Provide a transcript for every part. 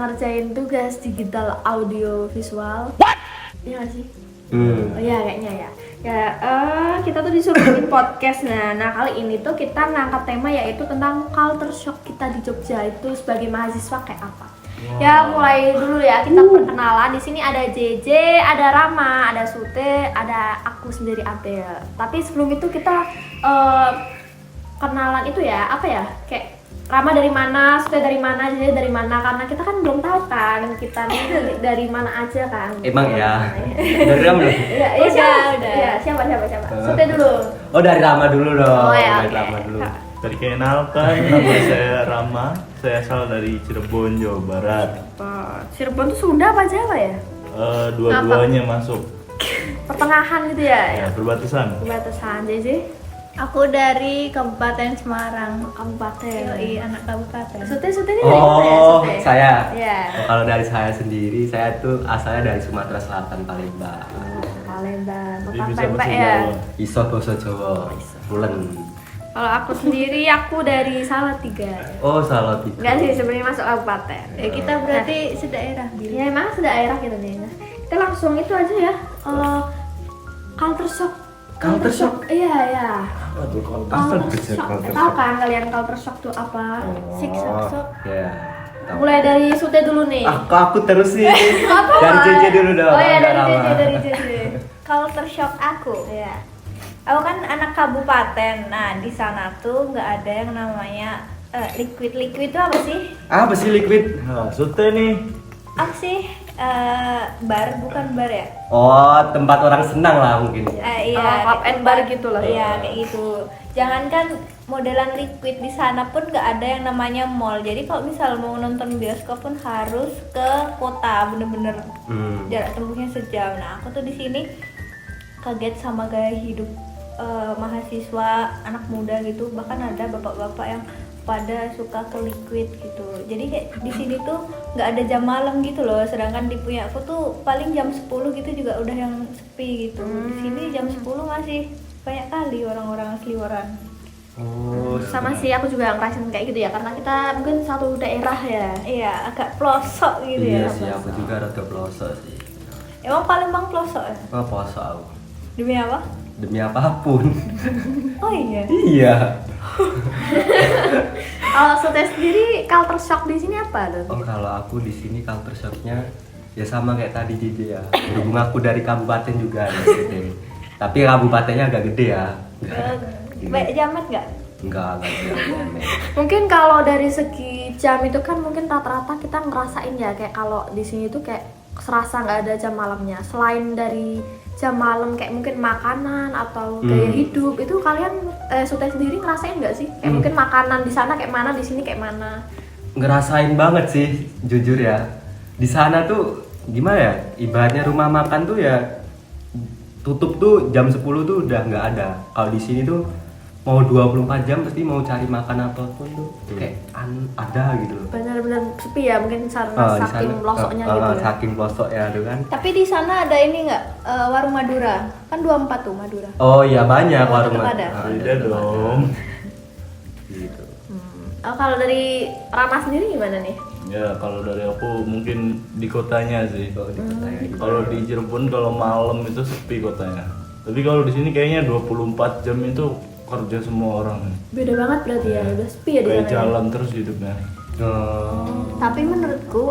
ngerjain tugas digital audio visual. Iya nggak sih? Oh iya kayaknya ya. Kita tuh disuruh bikin podcast. Nah kali ini tuh kita ngangkat tema yaitu tentang culture shock kita di Jogja itu sebagai mahasiswa kayak apa. Ya mulai dulu ya kita perkenalan. Di sini ada JJ, ada Rama, ada Sute, ada aku sendiri Abel. Tapi sebelum itu kita kenalan itu ya apa ya kayak Rama dari mana, Sute dari mana, JJ dari mana, karena kita kan belum tahu kan kita nih dari mana aja kan. Emang ya? Dari Rama? Iya, udah. Ya, siapa? Sute dulu. Oh dari Rama dulu dong. Oh ya, dari oke. Rama dulu. Perkenalkan, nama saya Rama. Saya asal dari Cirebon, Jawa Barat. Cirebon tuh Sunda apa Jawa ya? Dua-duanya masuk. Pertengahan gitu ya? Ya, perbatasan. Perbatasan. JJ? Aku dari Kabupaten Semarang. Kabupaten. Yoi, anak kabupaten. Sute ini Oh, dari Sute? saya. Iya. Oh, kalau dari saya sendiri, saya tuh asalnya dari Sumatera Selatan, Palembang. Palembang. Jadi Kota bisa pempek bahasa ya. Jawa. Iso basa Jawa. Pulen. Kalau aku sendiri aku dari Salatiga. Oh, salah tiga. Enggak sih sebenarnya masuk kabupaten. Ya kita berarti sedaerah Bil. Ya emang sedaerah gitu nih. Nah, kita langsung itu aja ya. Culture shock. Culture shock? Iya. Aduh, Culture shock. Tahu kan kalian culture shock tuh apa? Sok. Ya. tahu. Mulai dari Sute dulu nih. Aku terus nih. Apa? Dari JJ dulu dong. Oh ya nggak dari lama. JJ, dari JJ. Culture shock aku. Iya. Aku kan anak kabupaten. Nah, di sana tuh nggak ada yang namanya liquid itu apa sih? Apa sih liquid? Nah, Sute nih. Apa sih? Bar, bukan bar ya? Oh, tempat orang senang lah mungkin. Iya, Pub and bar gitu lah. Iya, kayak gitu. Jangankan modelan liquid di sana pun nggak ada yang namanya mall. Jadi kalau misal mau nonton bioskop pun harus ke kota, bener-bener jarak tempuhnya sejam. Nah, aku tuh di sini kaget sama gaya hidup mahasiswa anak muda gitu. Bahkan ada bapak-bapak yang pada suka ke liquid gitu. Jadi kayak di sini tuh nggak ada jam malam gitu loh. Sedangkan di punya aku tuh paling jam 10 gitu juga udah yang sepi gitu. Di sini jam 10 masih banyak kali orang-orang seliweran. Oh, Sama sih aku juga ngerasain kayak gitu ya karena kita mungkin satu daerah ya. Iya, agak pelosok gitu iya ya. sih, aku juga rada pelosok sih. Emang Palembang pelosok ya? Oh, pelosok aku. Demi apa? Demi apapun. Oh iya. Iya. Kalau Sute sendiri culture shock di sini apa tuh? Oh, kalau aku di sini culture shocknya ya sama kayak tadi JJ ya. Berhubung aku dari kabupaten juga ya, gede. Tapi kabupatennya agak gede ya. Baik jamet nggak? Enggak gede. Mungkin kalau dari segi jam itu kan mungkin rata-rata kita ngerasain ya kayak kalau di sini tuh kayak serasa nggak ada jam malamnya. Selain dari jam malam kayak mungkin makanan atau gaya hidup itu kalian Sute sendiri ngerasain nggak sih? Kayak mungkin makanan di sana kayak mana, di sini kayak mana? Ngerasain banget sih, jujur ya. Di sana tuh gimana ya? Ibaratnya rumah makan tuh ya tutup tuh jam 10 tuh udah nggak ada. Kalau di sini tuh mau 24 jam pasti mau cari makan apapun tuh kayak ada gitu loh. Benar-benar sepi ya mungkin Di saking sana, pelosoknya gitu ya. Saking pelosok ya tuh kan. Tapi di sana ada ini nggak? Warung Madura. Kan 24 tuh Madura. Oh iya banyak Oh, warung tetap ada? Beda dong. Gitu. Oh, kalau dari Rama sendiri gimana nih? Ya, kalau dari aku mungkin di kotanya sih. Kalau di kota ya gitu. Kalau di Cirebon kalau malam itu sepi kotanya. Tapi kalau di sini kayaknya 24 jam itu kerja semua orang. Beda banget berarti ya, udah sepi ya di Kayak sana. Ya? jalan terus hidupnya. Tapi menurutku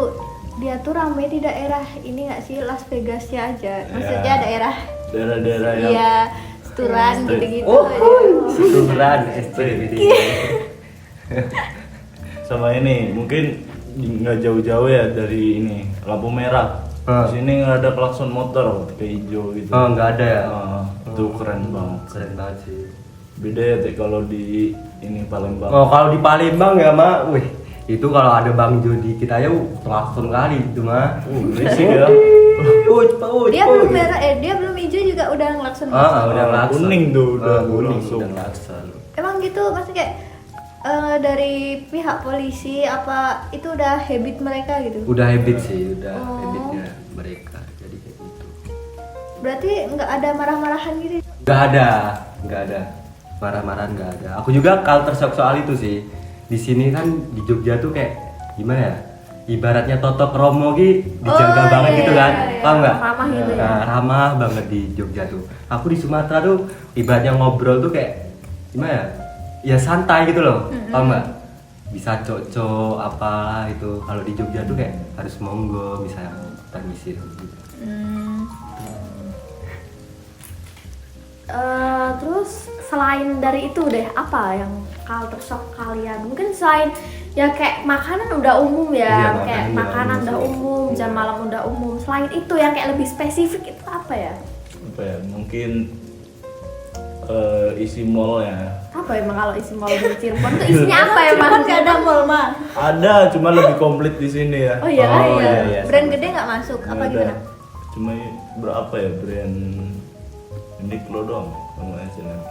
dia tuh ramai di daerah ini nggak sih Las Vegasnya aja. Maksudnya daerah Daerah-daerah yang iya Sturan Street. gitu-gitu. Oh, aja. syukuran SCBD. sama ini mungkin nggak jauh-jauh ya dari ini lampu merah. Di sini nggak ada klakson motor kayak hijau gitu. Oh, nggak ada ya? Itu keren banget. Keren banget sih. Beda ya Teh, kalau di ini Palembang. Oh, kalau di Palembang ya, Mak. Wih, itu kalau ada Bang Jody kita ya langsung kali itu, Mak. Berisik ya. Dia belum merah dia belum hijau juga udah ngelakson. Udah ngelakson. Kuning tuh, udah kuning langsung. udah ngelakson. Emang gitu maksudnya kayak dari pihak polisi apa itu udah habit mereka gitu? Udah habit sih, udah Oh. habitnya mereka. Jadi kayak gitu. Berarti nggak ada marah-marahan gitu? Nggak ada. Marah-marahan nggak ada. Aku juga culture shock soal itu sih. Di sini kan di Jogja tuh kayak gimana ya? ibaratnya Toto Kromo dijaga Oh, banget iya, gitu kan, iya, iya. paham nggak? Ramah gitu ya. Nah, ramah banget di Jogja tuh. Aku di Sumatera tuh ibaratnya ngobrol tuh kayak gimana ya? Ya santai gitu loh, paham nggak? Bisa cocok apa itu. Kalau di Jogja tuh kayak harus monggo, bisa permisi gitu. Terus selain dari itu deh, apa yang culture shock kalian? Mungkin selain ya kayak makanan udah umum ya, Iya, kayak makanan makanan udah sih. umum, jam malam udah umum. Selain itu yang kayak lebih spesifik itu apa ya? Apa ya? Mungkin isi mallnya. Apa emang kalau isi mall di Cirebon tuh isinya apa ya Cirebon nggak ada mall mah. Ada, cuma lebih komplit di sini ya. Oh iya, Oh, iya. iya. Brand gede nggak masuk Nggak apa ada. gimana? Cuma berapa ya brand Uniqlo doang sama H&M.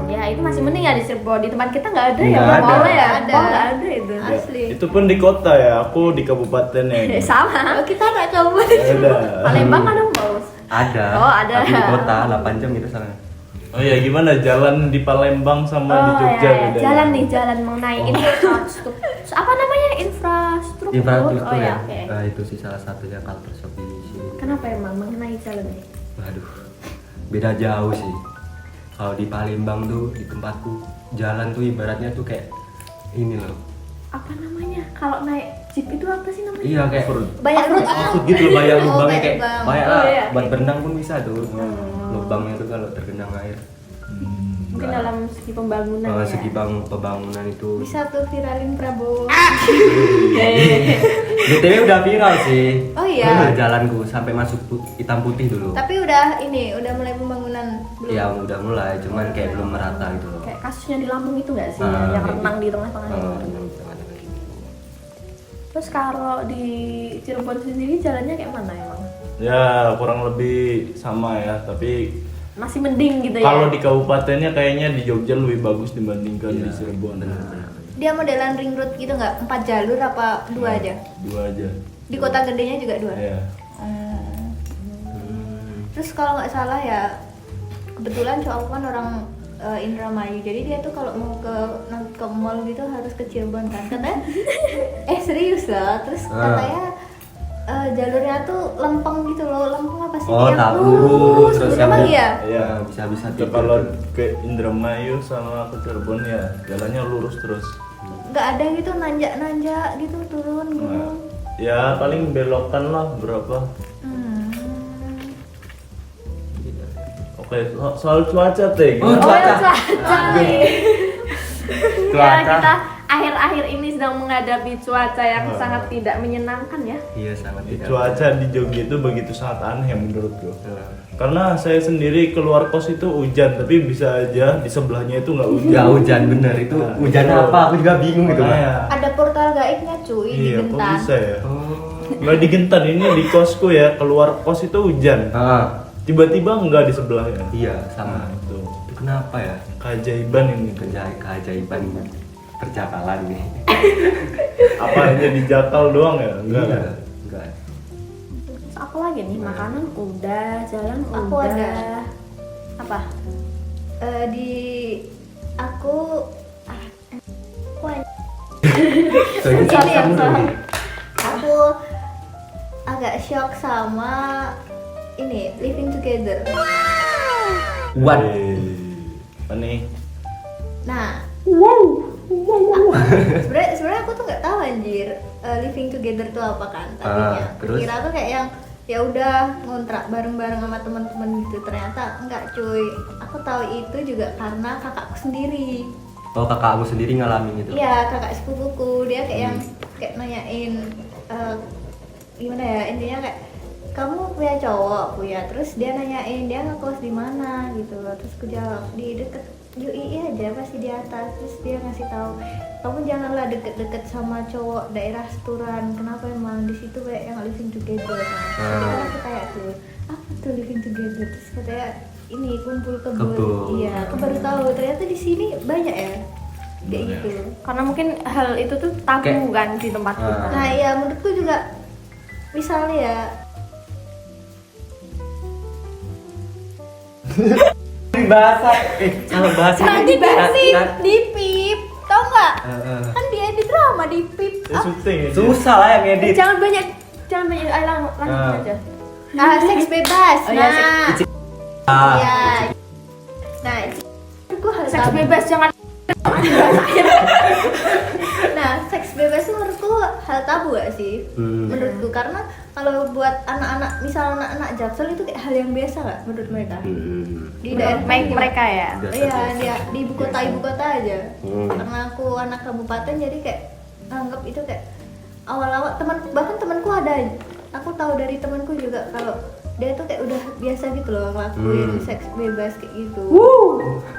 Ya itu masih mending ya di Cirebon. Di tempat kita nggak ada ya, Nggak ada. mall ya. Ada. Mall nggak ada itu. Asli. Itu pun di kota ya, aku di kabupaten ya. Sama. Oh, kita anak kabupaten. Ada. Palembang ada mall. Ada. Oh, ada. Tapi di kota 8 jam gitu sana. Oh iya, gimana jalan di Palembang sama di Jogja ya. beda? Jalan nih, jalan mengenai infrastruktur. Apa namanya infrastruktur? Infrastruktur Oh ya, ya. oke. Nah, itu sih salah satunya culture shock di sini. Kenapa emang mengenai jalan nih? Waduh, beda jauh sih. Kalau di Palembang tuh di tempatku jalan tuh ibaratnya tuh kayak ini loh. Apa namanya? Kalau naik jeep itu apa sih namanya? Iya kayak Banyak Off-road. maksud gitu loh, banyak Oh, lubangnya kayak kayak lubang. banyak Oh, lah iya. buat berenang pun bisa tuh. Lubangnya tuh kalau tergenang air. Mungkin dalam segi pembangunan ya. Segi pembangunan itu. Bisa tuh viralin Prabowo. BTW udah viral sih. Oh iya. Jalanku sampai masuk hitam putih dulu. Tapi udah mulai pembangunan belum? Ya udah mulai, cuman kayak belum merata gitu loh. Kayak kasusnya di Lampung itu nggak sih? Ah, yang gitu. renang di tengah-tengah itu. Renang di tengah-tengah gitu. Terus kalau di Cirebon sendiri jalannya kayak mana emang? Ya kurang lebih sama ya, tapi Masih mending gitu ya? kalau di kabupatennya kayaknya di Jogja lebih bagus dibandingkan di Iya, Cirebon. benar-benar. Dia modelan ring road gitu nggak? 4 jalur apa 2 aja? 2 aja. Di kota gedenya juga 2? Iya. Terus kalau nggak salah ya, kebetulan cowok kan orang Indramayu, jadi dia tuh kalau mau ke mall gitu harus ke Cirebon kan, katanya serius lah, terus katanya jalurnya tuh lempeng gitu loh, lempeng apa sih? Oh, yang tak lurus, lurus terus emang yang- iya? Iya. Bisa-bisa Itu kalau ke Indramayu sama ke Cirebon ya jalannya lurus terus. Nggak ada gitu nanjak-nanjak gitu turun Nah, gunung. ya paling belokan lah berapa. Oke, soal cuaca teh. Oh, gimana? cuaca. cuaca nih. Ya, Cuaca. kita akhir-akhir ini sedang menghadapi cuaca yang sangat tidak menyenangkan ya. Iya sangat tidak. Cuaca di Jogja itu begitu sangat aneh menurutku. Karena saya sendiri keluar kos itu hujan, tapi bisa aja di sebelahnya itu nggak hujan. Nggak hujan bener itu Nah, hujan itu. apa? Aku juga bingung gitu kan. Makanya. Ada portal gaibnya cuy di Iya, kok Gentan. bisa ya? Oh. Nggak di Gentan, ini di kosku ya, keluar kos itu hujan. Ah, Tiba-tiba nggak di sebelahnya. iya sama. Nah, itu Itu kenapa ya? keajaiban ini. Keajaiban perjakalan nih. Apa hanya di Jakal doang ya? Enggak. Iya, kan? enggak. Terus apa lagi nih? Makanan udah, jalan Aku udah. ada. Apa? Aku So, ini Ini salah yang satu salah. nih. aku agak shock sama ini living together. What? Apa nih? Nah, sebenarnya aku tuh nggak tahu anjir living together tuh apa kan tadinya. Terus? Kira tuh kayak yang ya udah ngontrak bareng-bareng sama teman-teman gitu. Ternyata enggak cuy. Aku tahu itu juga karena kakakku sendiri. Oh, kakakmu sendiri ngalamin itu? Iya, kakak sepupuku. Dia kayak yang kayak nanyain gimana ya, intinya kayak kamu punya cowok punya, terus dia nanyain dia ngekos di mana gitu loh, terus aku jawab di deket UI aja pasti di atas, terus dia ngasih tahu kamu janganlah deket-deket sama cowok daerah Seturan, kenapa emang di situ kayak yang living together. Nah, aku kayak tuh apa tuh living together, terus katanya ini kumpul kebun. Kebun. Iya, aku baru tahu ternyata di sini banyak ya kayak gitu. Karena mungkin hal itu tuh tabu Kayak- kan di tempat kita. Nah ya menurutku juga misalnya ya Bahasa, kalau bahasa nanti Nah, bersih di pip, tau nggak? eh. Kan diedit drama di pip. syuting ya. Susah lah yang edit. Jangan banyak, ayo lanjut aja. Nah, seks bebas. Oh iya, Ah, Iya. Nah, itu hal seks tabu. bebas jangan. Nah, seks bebas itu menurutku hal tabu gak sih? Menurutku karena kalau buat anak-anak, misal anak-anak Jaksel itu kayak hal yang biasa gak menurut mereka? Di daerah Mereka ya. Iya, dia di ibu kota aja. Karena aku anak kabupaten jadi kayak anggap itu kayak awal-awal bahkan temanku ada, aku tahu dari temanku juga kalau dia tuh kayak udah biasa gitu loh ngelakuin seks bebas kayak gitu.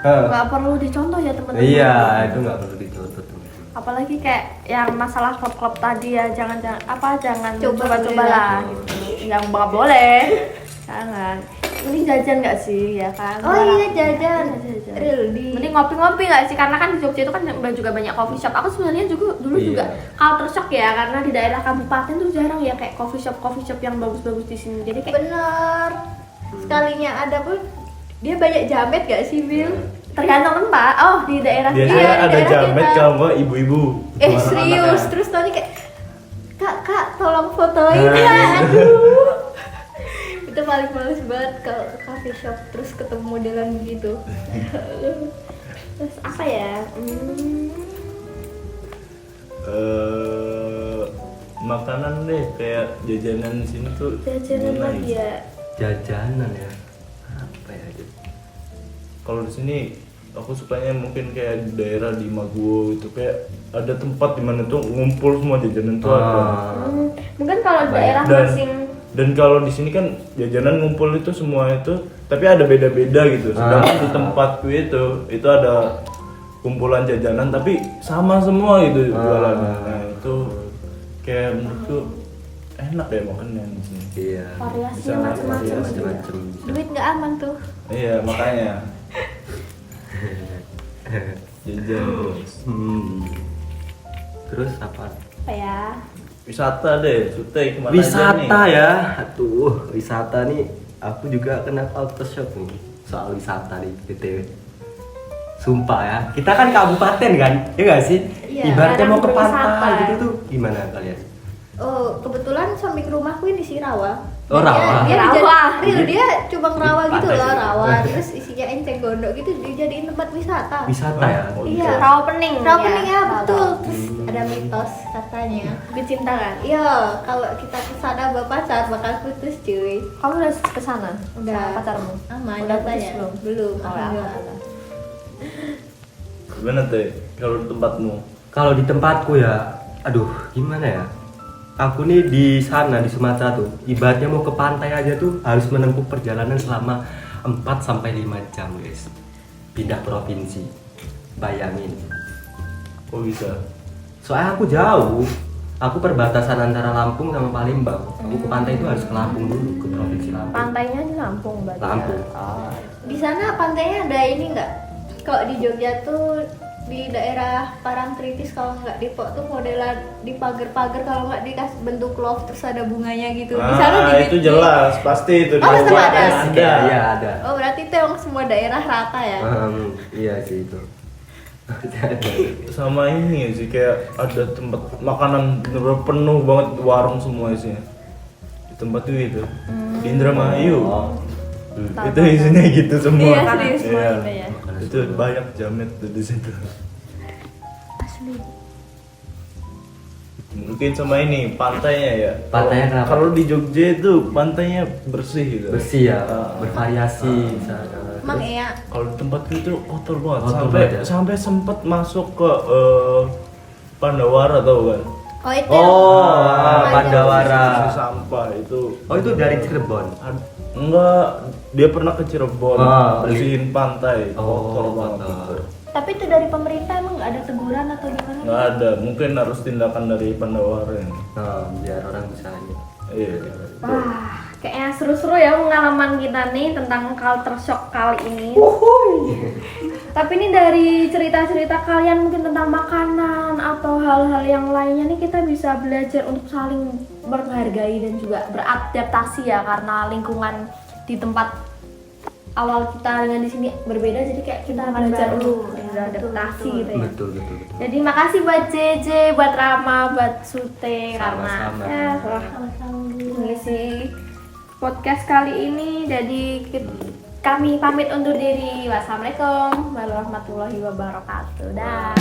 Nggak perlu dicontoh ya teman-teman. Iya, itu nggak perlu dicontoh tuh. Apalagi kayak yang masalah klub-klub tadi ya, jangan Coba coba-coba boleh lah gitu. Yang nggak boleh. Jangan. Ini jajan nggak sih ya kan? Oh iya jajan. Jajan. Real di. Mending ngopi-ngopi nggak sih? Karena kan di Jogja itu kan juga banyak coffee shop. Aku sebenarnya dulu Iya. juga culture shock ya, karena di daerah kabupaten tuh jarang ya kayak coffee shop yang bagus-bagus di sini. Jadi kayak Bener. Sekalinya ada pun dia banyak jamet gak sih, Bil? tergantung tempat. Oh, di daerah Biasanya Iya, di ada daerah jamet kita. kalau nggak ibu-ibu. Sama Serius, anak-anaknya. terus tadi kayak kak tolong fotoin ya, aduh. Itu paling males banget ke coffee shop terus ketemu modelan gitu. terus apa ya? Makanan deh kayak jajanan di sini tuh Jajanan gimana lagi gitu? ya. Jajanan ya. Apa ya? Kalau di sini aku sukanya mungkin kayak di daerah di Maguwo itu kayak ada tempat di mana tuh ngumpul semua jajanan tuh ada. Mungkin kalau di Baik. daerah Dan masing dan kalau di sini kan jajanan ngumpul itu semua itu tapi ada beda-beda gitu. Sedangkan di tempatku itu ada kumpulan jajanan tapi sama semua gitu jualannya. Nah, itu kayak menurutku enak ya makannya di sini. Iya. variasinya Bisa macam-macam variasi sih. Macam-macam. bisa. Duit nggak aman tuh. Iya, makanya jajan terus. Terus apa? Apa ya? Wisata deh, Sute kemana aja Wisata nih? ya. Aduh, wisata nih aku juga kena culture shock nih soal wisata nih BTW. Sumpah ya, kita kan kabupaten kan, ya nggak sih? Iya, Ibaratnya mau ke jarang pantai berwisata. gitu tuh gimana kalian? Oh, kebetulan samping rumahku ini si rawa. Oh, rawa. Dia Rawa. dia cuma rawa gitu Pantai loh, sih. rawa. Terus isinya enceng gondok gitu dijadiin tempat wisata. Wisata ya? Oh, Iya. Rawa pening. Rawa pening ya, Rawa. betul. Terus ada mitos katanya. Bukit Cinta kan? Iya, kalau kita kesana bawa pacar bakal putus cuy. Kamu udah ke sana? Udah. Sama pacarmu? Aman, Udah katanya. putus belum? Belum, Oh, alhamdulillah. Gimana teh kalau di tempatmu? Kalau di tempatku ya, aduh gimana ya? Aku nih di sana di Sumatera tuh, ibaratnya mau ke pantai aja tuh harus menempuh perjalanan selama 4 sampai 5 jam guys. Pindah provinsi, bayangin. Kok bisa? Soalnya aku jauh, aku perbatasan antara Lampung sama Palembang. Aku ke pantai itu harus ke Lampung dulu, ke provinsi Lampung. Pantainya di Lampung berarti. Lampung. Ya? Oh. Di sana pantainya ada ini nggak? Kalau di Jogja tuh di daerah Parangtritis kalau nggak di tuh modelan di pagar-pagar kalau nggak dikasih bentuk love terus ada bunganya gitu. Di sana Itu jelas, pasti itu. Oh, di tetap Jogja ada. Ada. Iya ada. Oh berarti itu emang semua daerah rata ya? Iya sih itu. Sama ini sih kayak ada tempat makanan bener-bener penuh banget warung semua isinya. Di tempat itu di Indramayu. Itu isinya gitu semua. Iya, serius semua Iya. gitu ya. Itu banyak jamet tuh di situ. Asli. Mungkin sama ini pantainya ya. Pantainya kenapa? Kalau di Jogja itu pantainya bersih gitu. Bersih ya, bervariasi. Emang iya. Kalau di tempat itu kotor banget. Kotor sampai banget ya? sampai sempet masuk ke Pandawara tau kan? Oh itu. Oh, yang- Pandawara. Isi sampah itu. Oh itu dari Cirebon. Enggak, dia pernah ke Cirebon bersihin pantai. Oh, Kotor banget. kotor. Tapi itu dari pemerintah emang nggak ada teguran atau gimana? Nggak ada, mungkin harus tindakan dari Pandawara ini. Nah, biar orang bisa ini. Iya. Wah, kayaknya seru-seru ya pengalaman kita nih tentang culture shock kali ini. Tapi ini dari cerita-cerita kalian mungkin tentang makanan atau hal-hal yang lainnya nih kita bisa belajar untuk saling menghargai dan juga beradaptasi ya karena lingkungan di tempat awal kita dengan di sini berbeda, jadi kayak kita belajar dulu, adaptasi gitu ya. Betul. Jadi makasih buat JJ, buat Rama, buat Sute karena Sama-sama. ya telah mengisi podcast kali ini. Jadi kami pamit undur diri. Wassalamualaikum warahmatullahi wabarakatuh. Dah.